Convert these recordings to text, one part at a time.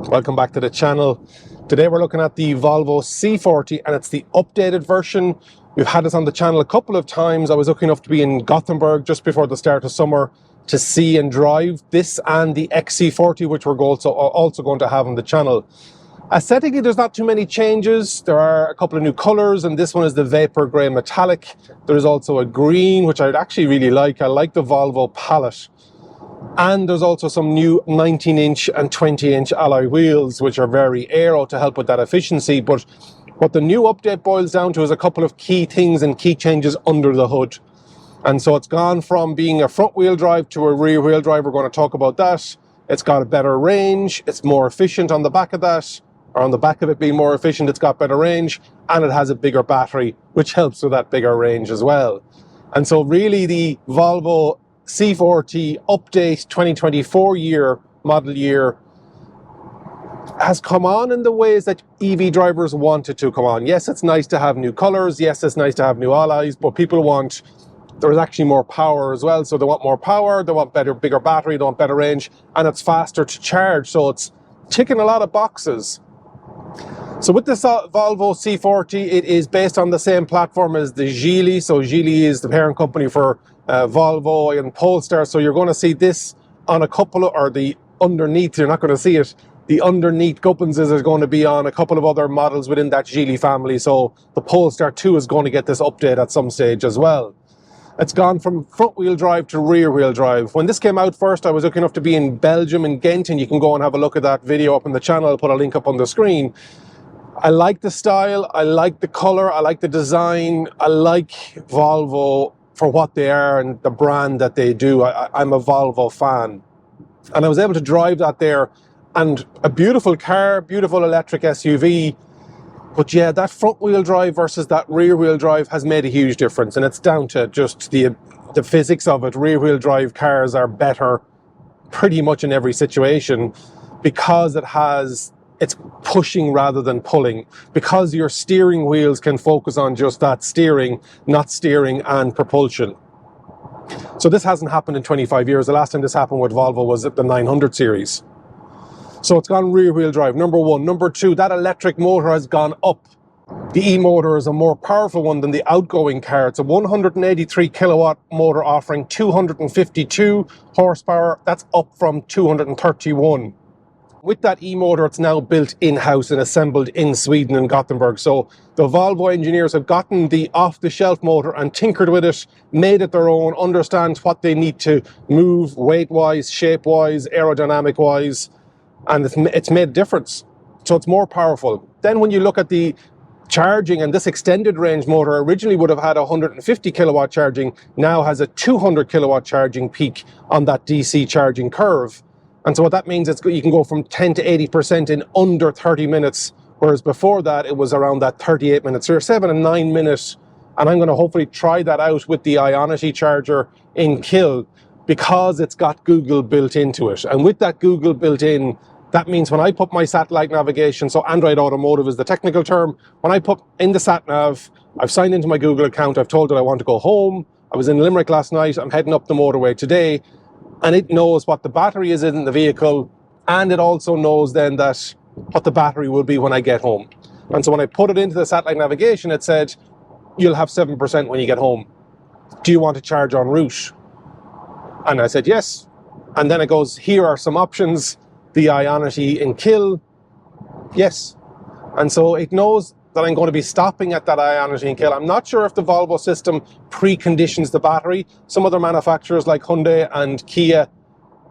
Welcome back to the channel. Today we're looking at the Volvo C40 and it's the updated version. We've had this on the channel a couple of times. I was lucky enough to be in Gothenburg just before the start of summer to see and drive this and the XC40, which we're also going to have on the channel. Aesthetically, there's not too many changes. There are a couple of new colors, and this one is the Vapor Grey Metallic. There's also a green, which I'd actually really like. I like the Volvo palette. And there's also some new 19-inch and 20-inch alloy wheels, which are very aero to help with that efficiency. But what the new update boils down to is a couple of key things and key changes under the hood. And so it's gone from being a front-wheel drive to a rear-wheel drive. We're going to talk about that. It's got a better range. It's more efficient on the back of that. Or on the back of it being more efficient, it's got better range. And it has a bigger battery, which helps with that bigger range as well. And so really the Volvo C40 update 2024 model year has come on in the ways that EV drivers want it to come on. Yes, it's nice to have new colors. Yes, it's nice to have new alloys, but people want, there's actually more power as well. So they want more power, they want bigger battery, they want better range, and it's faster to charge. So it's ticking a lot of boxes. So with this Volvo C40, it is based on the same platform as the Geely. So Geely is the parent company for Volvo and Polestar. So you're going to see this on a couple of, or the underneath, you're not going to see it. The underneath gubbins is going to be on a couple of other models within that Geely family. So the Polestar 2 is going to get this update at some stage as well. It's gone from front-wheel drive to rear-wheel drive. When this came out first, I was lucky enough to be in Belgium, in Ghent, and you can go and have a look at that video up on the channel. I'll put a link up on the screen. I like the style, I like the color, I like the design, I like Volvo for what they are and the brand that they do. I'm a Volvo fan. And I was able to drive that there, and a beautiful car, beautiful electric SUV. But yeah, that front wheel drive versus that rear wheel drive has made a huge difference, and it's down to just the physics of it. Rear wheel drive cars are better pretty much in every situation because it's pushing rather than pulling, because your steering wheels can focus on just that steering, not steering and propulsion. So this hasn't happened in 25 years. The last time this happened with Volvo was at the 900 series. So it's gone rear wheel drive, number one. Number two, that electric motor has gone up. The e-motor is a more powerful one than the outgoing car. It's a 183 kilowatt motor offering 252 horsepower. That's up from 231. With that e-motor, it's now built in-house and assembled in Sweden and Gothenburg. So the Volvo engineers have gotten the off-the-shelf motor and tinkered with it, made it their own, understand what they need to move weight-wise, shape-wise, aerodynamic-wise, and it's made a difference. So it's more powerful. Then when you look at the charging, and this extended range motor originally would have had 150 kilowatt charging, now has a 200 kilowatt charging peak on that DC charging curve. And so what that means is you can go from 10 to 80% in under 30 minutes, whereas before that it was around that 38 minutes. So you're saving a 9 minute, and I'm going to hopefully try that out with the Ionity charger in Kiel, because it's got Google built into it. And with that Google built in, that means when I put my satellite navigation, so Android Automotive is the technical term, when I put in the sat nav, I've signed into my Google account, I've told it I want to go home, I was in Limerick last night, I'm heading up the motorway today, and it knows what the battery is in the vehicle, and it also knows then that what the battery will be when I get home. And so when I put it into the satellite navigation, it said, you'll have 7% when you get home. Do you want to charge en route? And I said, yes. And then it goes, here are some options. The Ionity in Kiel, yes. And so it knows that I'm going to be stopping at that Ionity in Kiel. I'm not sure if the Volvo system preconditions the battery. Some other manufacturers like Hyundai and Kia,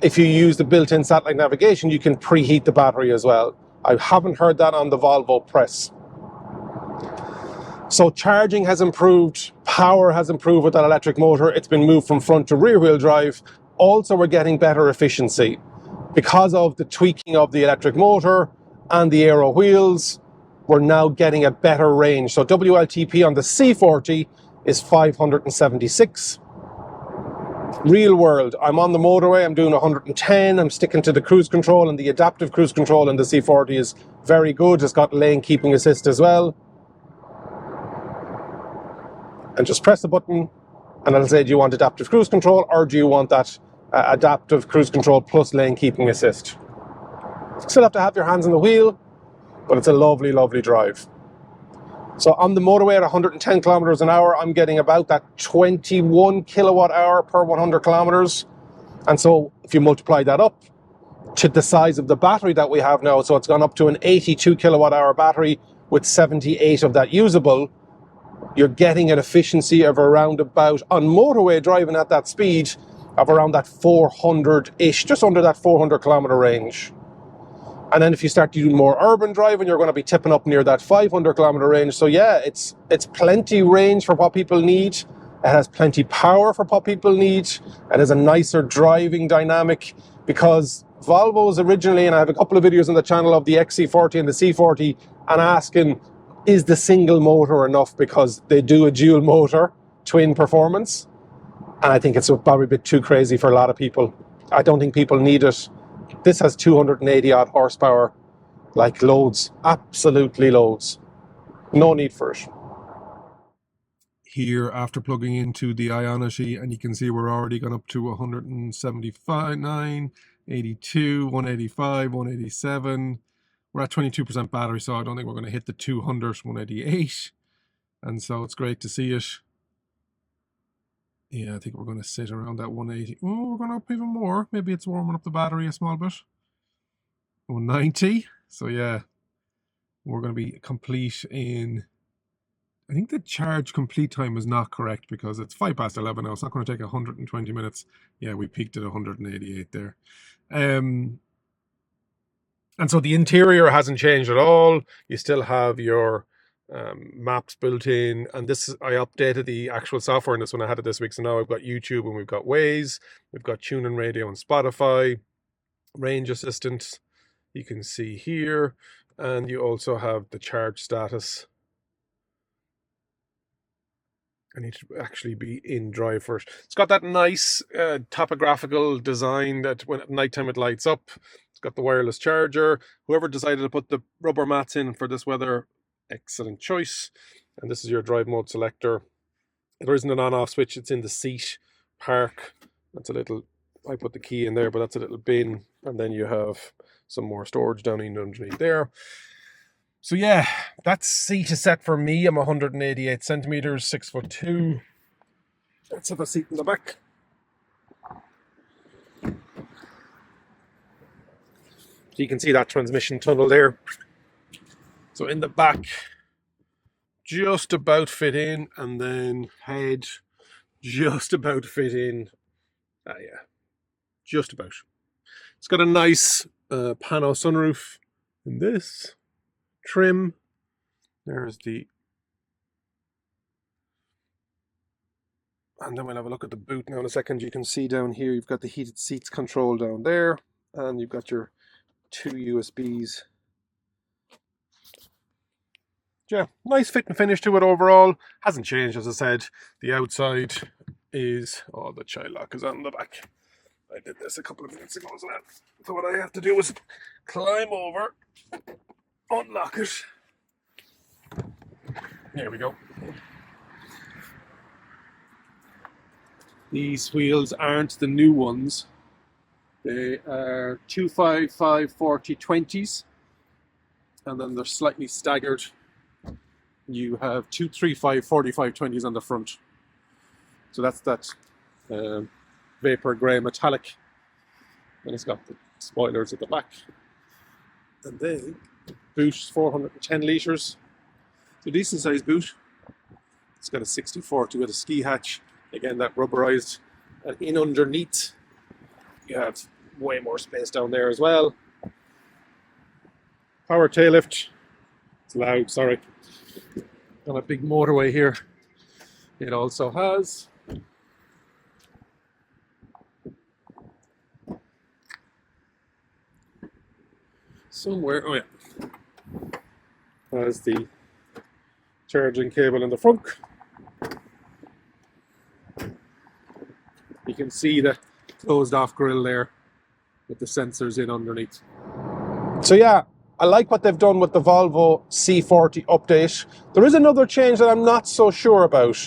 if you use the built-in satellite navigation, you can preheat the battery as well. I haven't heard that on the Volvo press. So charging has improved, power has improved with that electric motor. It's been moved from front to rear wheel drive. Also, we're getting better efficiency because of the tweaking of the electric motor and the aero wheels. We're now getting a better range. So WLTP on the C40 is 576. Real world, I'm on the motorway, I'm doing 110, I'm sticking to the cruise control, and the adaptive cruise control in the C40 is very good. It's got lane keeping assist as well. And just press the button and it'll say, do you want adaptive cruise control, or do you want that adaptive cruise control plus lane keeping assist? Still have to have your hands on the wheel, but it's a lovely, lovely drive. So on the motorway at 110 kilometers an hour, I'm getting about that 21 kilowatt hour per 100 kilometers. And so if you multiply that up to the size of the battery that we have now, so it's gone up to an 82 kilowatt hour battery with 78 of that usable, you're getting an efficiency of around about, on motorway driving at that speed, of around that 400-ish, just under that 400 kilometer range. And then if you start to do more urban driving, you're going to be tipping up near that 500 kilometer range. So yeah, it's plenty range for what people need. It has plenty power for what people need. It has a nicer driving dynamic, because Volvo's originally, and I have a couple of videos on the channel of the XC40 and the C40, and asking, is the single motor enough? Because they do a dual motor, twin performance. And I think it's probably a bit too crazy for a lot of people. I don't think people need it. This has 280 odd horsepower, like loads, absolutely loads. No need for it. Here, after plugging into the Ionity, and you can see we're already gone up to 175, 9, 82, 185, 187. We're at 22% battery, so I don't think we're going to hit the 200, 188. And so it's great to see it. Yeah, I think we're going to sit around that 180. Oh, we're going up even more. Maybe it's warming up the battery a small bit. 190. So yeah, we're going to be complete in... I think the charge complete time is not correct, because it's 11 now. It's not going to take 120 minutes. Yeah, we peaked at 188 there. And so the interior hasn't changed at all. You still have your maps built in, and this I updated the actual software in this one. I had it this week, so now I've got YouTube and we've got Waze, we've got TuneIn Radio and Spotify, range assistant you can see here, and you also have the charge status. I need to actually be in drive first. It's got that nice topographical design that when at nighttime it lights up. It's got the wireless charger. Whoever decided to put the rubber mats in for this weather, excellent choice. And this is your drive mode selector. There isn't an on-off switch. It's in the seat. Park. That's a little... I put the key in there, but that's a little bin. And then you have some more storage down underneath there. So yeah, that seat is set for me. I'm 188 centimeters, 6'2". Let's have a seat in the back. So you can see that transmission tunnel there. So in the back, just about fit in, and then head just about fit in. Yeah, just about. It's got a nice pano sunroof in this trim. There's the... And then we'll have a look at the boot now in a second. You can see down here you've got the heated seats control down there, and you've got your 2 USBs. Yeah, nice fit and finish to it overall. Hasn't changed, as I said. The outside is... Oh, the child lock is on the back. I did this a couple of minutes ago as well. So what I have to do is climb over, unlock it. There we go. These wheels aren't the new ones. They are 255/40/20s, and then they're slightly staggered. You have 235/45/20s on the front. So that's that vapor grey metallic. And it's got the spoilers at the back. And then boot 410 litres. It's a decent sized boot. It's got a 60/40 with a ski hatch. Again, that rubberized. And in underneath, you have way more space down there as well. Power tail lift. It's loud, sorry. On a big motorway here. It also has somewhere, oh yeah, has the charging cable in the front. You can see the closed off grille there with the sensors in underneath. So yeah, I like what they've done with the Volvo C40 update. There is another change that I'm not so sure about.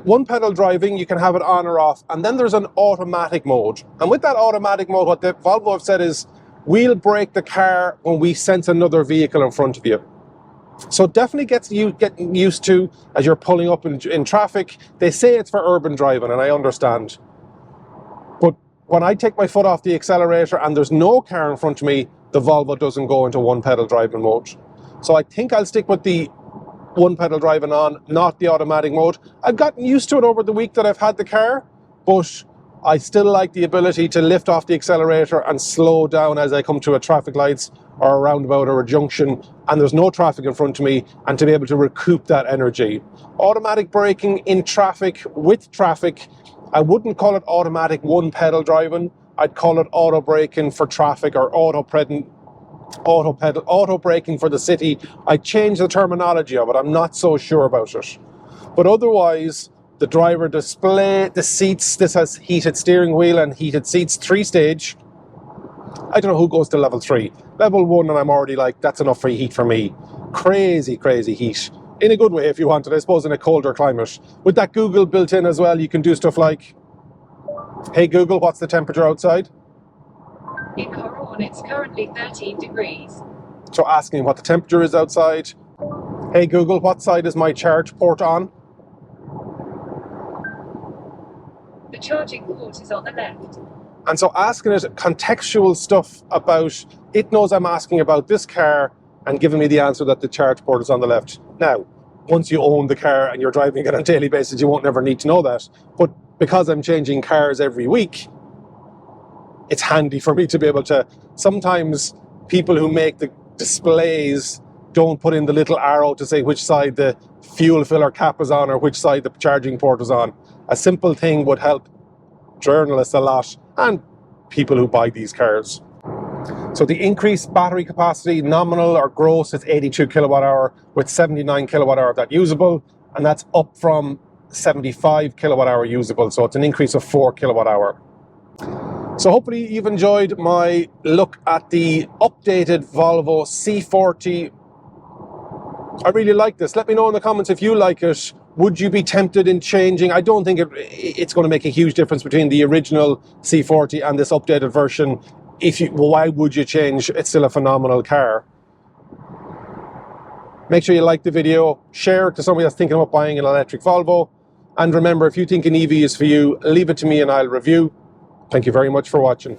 One pedal driving, you can have it on or off, and then there's an automatic mode. And with that automatic mode, what the Volvo have said is, we'll brake the car when we sense another vehicle in front of you. So definitely getting used to as you're pulling up in traffic. They say it's for urban driving, and I understand. But when I take my foot off the accelerator and there's no car in front of me, the Volvo doesn't go into one pedal driving mode. So I think I'll stick with the one pedal driving on, not the automatic mode. I've gotten used to it over the week that I've had the car, but I still like the ability to lift off the accelerator and slow down as I come to a traffic lights or a roundabout or a junction and there's no traffic in front of me, and to be able to recoup that energy. Automatic braking in traffic, with traffic, I wouldn't call it automatic one pedal driving. I'd call it auto braking for traffic, or auto braking for the city. I change the terminology of it. I'm not so sure about it. But otherwise, the driver display, the seats, this has heated steering wheel and heated seats, 3-stage. I don't know who goes to level 3. Level 1, and I'm already like, that's enough for heat for me. Crazy, crazy heat. In a good way if you want it, I suppose, in a colder climate. With that Google built in as well, you can do stuff like, hey Google, what's the temperature outside? In Coron, it's currently 13 degrees. So asking what the temperature is outside. Hey Google, what side is my charge port on? The charging port is on the left. And so asking it contextual stuff about, it knows I'm asking about this car and giving me the answer that the charge port is on the left. Now, once you own the car and you're driving it on a daily basis, you won't never need to know that. But because I'm changing cars every week, it's handy for me to be able to, sometimes people who make the displays don't put in the little arrow to say which side the fuel filler cap is on or which side the charging port is on. A simple thing would help journalists a lot and people who buy these cars. So the increased battery capacity, nominal or gross, is 82 kilowatt hour with 79 kilowatt hour of that usable, and that's up from 75 kilowatt hour usable. So it's an increase of 4 kilowatt hour. So hopefully you've enjoyed my look at the updated Volvo C40. I really like this. Let me know in the comments if you like it. Would you be tempted in changing? I don't think it's going to make a huge difference between the original C40 and this updated version. Why would you change? It's still a phenomenal car. Make sure you like the video, share it to somebody that's thinking about buying an electric Volvo. And remember, if you think an EV is for you, leave it to me and I'll review. Thank you very much for watching.